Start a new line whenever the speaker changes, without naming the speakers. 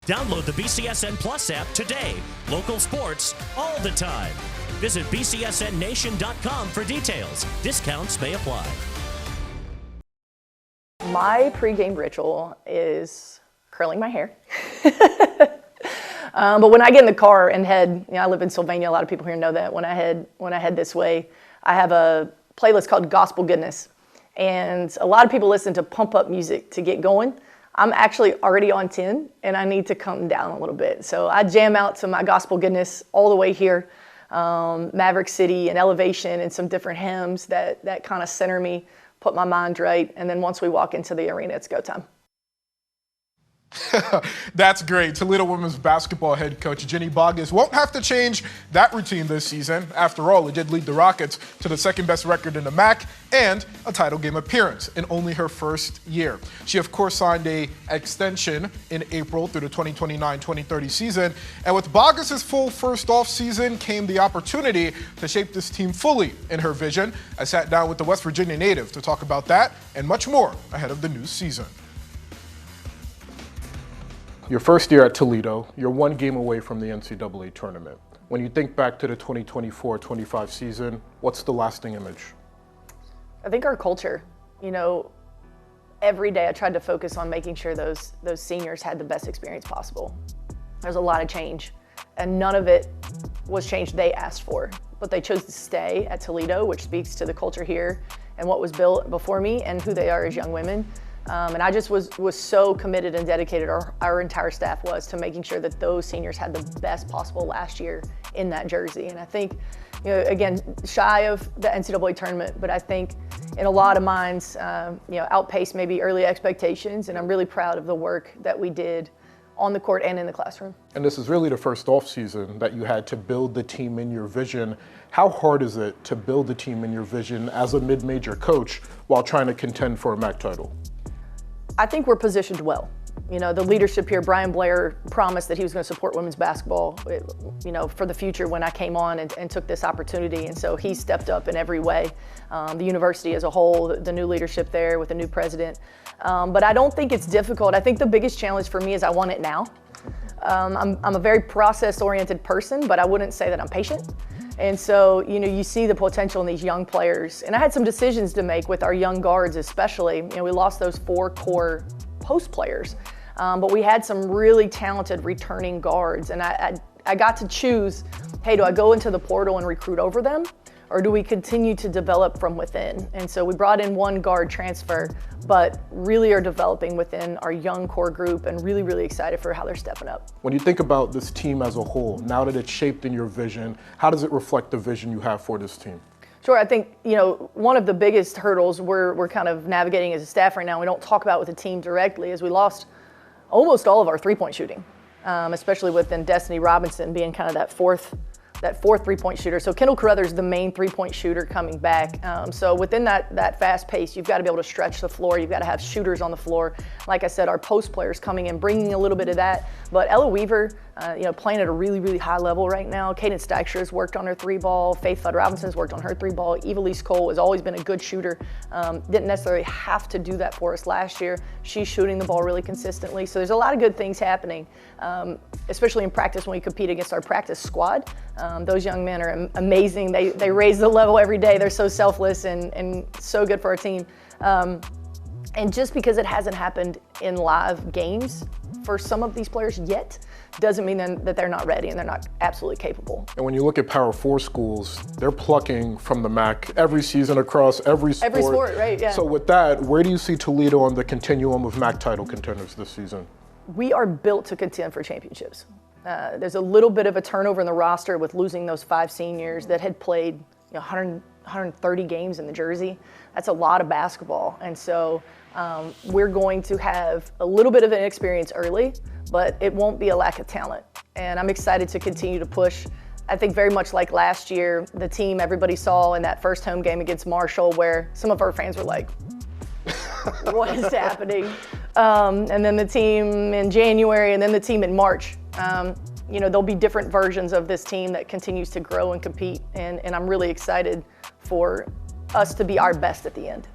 Download the BCSN Plus app today. Local sports all the time. Visit bcsnnation.com for details. Discounts may apply.
My pregame ritual is curling my hair. But when I get in the car and head, I live in Sylvania, a lot of people here know that. When I head this way, I have a playlist called Gospel Goodness. And a lot of people listen to pump up music to get going. I'm actually already on 10 and I need to come down a little bit. So I jam out to my Gospel Goodness all the way here. Maverick City and Elevation and some different hymns that kind of center me, put my mind right. And then once we walk into the arena, it's go time.
That's great. Toledo women's basketball head coach Ginny Boggess won't have to change that routine this season. After all, it did lead the Rockets to the second best record in the MAC and a title game appearance in only her first year. She, of course, signed an extension in April through the 2029-2030 season. And with Boggess' full first offseason came the opportunity to shape this team fully in her vision. I sat down with the West Virginia native to talk about that and much more ahead of the new season. Your first year at Toledo, you're one game away from the NCAA tournament. When you think back to the 2024-25 season, what's the lasting image?
I think our culture. Every day I tried to focus on making sure those seniors had the best experience possible. There's a lot of change, and none of it was change they asked for, but they chose to stay at Toledo, which speaks to the culture here and what was built before me and who they are as young women. And I just was so committed and dedicated, our entire staff was, to making sure that those seniors had the best possible last year in that jersey. And I think, again, shy of the NCAA tournament, but I think in a lot of minds, outpaced maybe early expectations. And I'm really proud of the work that we did on the court and in the classroom.
And this is really the first offseason that you had to build the team in your vision. How hard is it to build the team in your vision as a mid-major coach while trying to contend for a MAC title?
I think we're positioned well. The leadership here, Brian Blair promised that he was going to support women's basketball, for the future when I came on and took this opportunity. And so he stepped up in every way. The university as a whole, the new leadership there with the new president. But I don't think it's difficult. I think the biggest challenge for me is I want it now. I'm a very process-oriented person, but I wouldn't say that I'm patient. And so, you see the potential in these young players. And I had some decisions to make with our young guards especially. We lost those 4 core post players, but we had some really talented returning guards. And I got to choose, hey, do I go into the portal and recruit over them? Or do we continue to develop from within? And so we brought in 1 guard transfer, but really are developing within our young core group and really, really excited for how they're stepping up.
When you think about this team as a whole, now that it's shaped in your vision, how does it reflect the vision you have for this team?
Sure, I think, one of the biggest hurdles we're kind of navigating as a staff right now, we don't talk about with the team directly, is we lost almost all of our three-point shooting, especially within Destiny Robinson being kind of that fourth three-point shooter. So Kendall Carruthers, the main three-point shooter coming back. So within that fast pace, you've got to be able to stretch the floor. You've got to have shooters on the floor. Like I said, our post players coming in, bringing a little bit of that. But Ella Weaver, playing at a really, really high level right now. Cadence Dykstra has worked on her 3-ball. Faith Fudd Robinson's worked on her 3-ball. Evilise Cole has always been a good shooter. Didn't necessarily have to do that for us last year. She's shooting the ball really consistently. So there's a lot of good things happening, especially in practice when we compete against our practice squad. Those young men are amazing. They raise the level every day. They're so selfless and so good for our team. And just because it hasn't happened in live games for some of these players yet, doesn't mean that they're not ready and they're not absolutely capable. And
when you look at Power 4 schools, they're plucking from the MAC every season across every sport.
Every sport, right, yeah.
So with that, where do you see Toledo on the continuum of MAC title contenders this season?
We are built to contend for championships. There's a little bit of a turnover in the roster with losing those 5 seniors that had played 130 games in the jersey. That's a lot of basketball. And so we're going to have a little bit of an experience early, but it won't be a lack of talent. And I'm excited to continue to push. I think very much like last year, the team everybody saw in that first home game against Marshall, where some of our fans were like, what is happening? And then the team in January, and then the team in March. There'll be different versions of this team that continues to grow and compete, and I'm really excited for us to be our best at the end.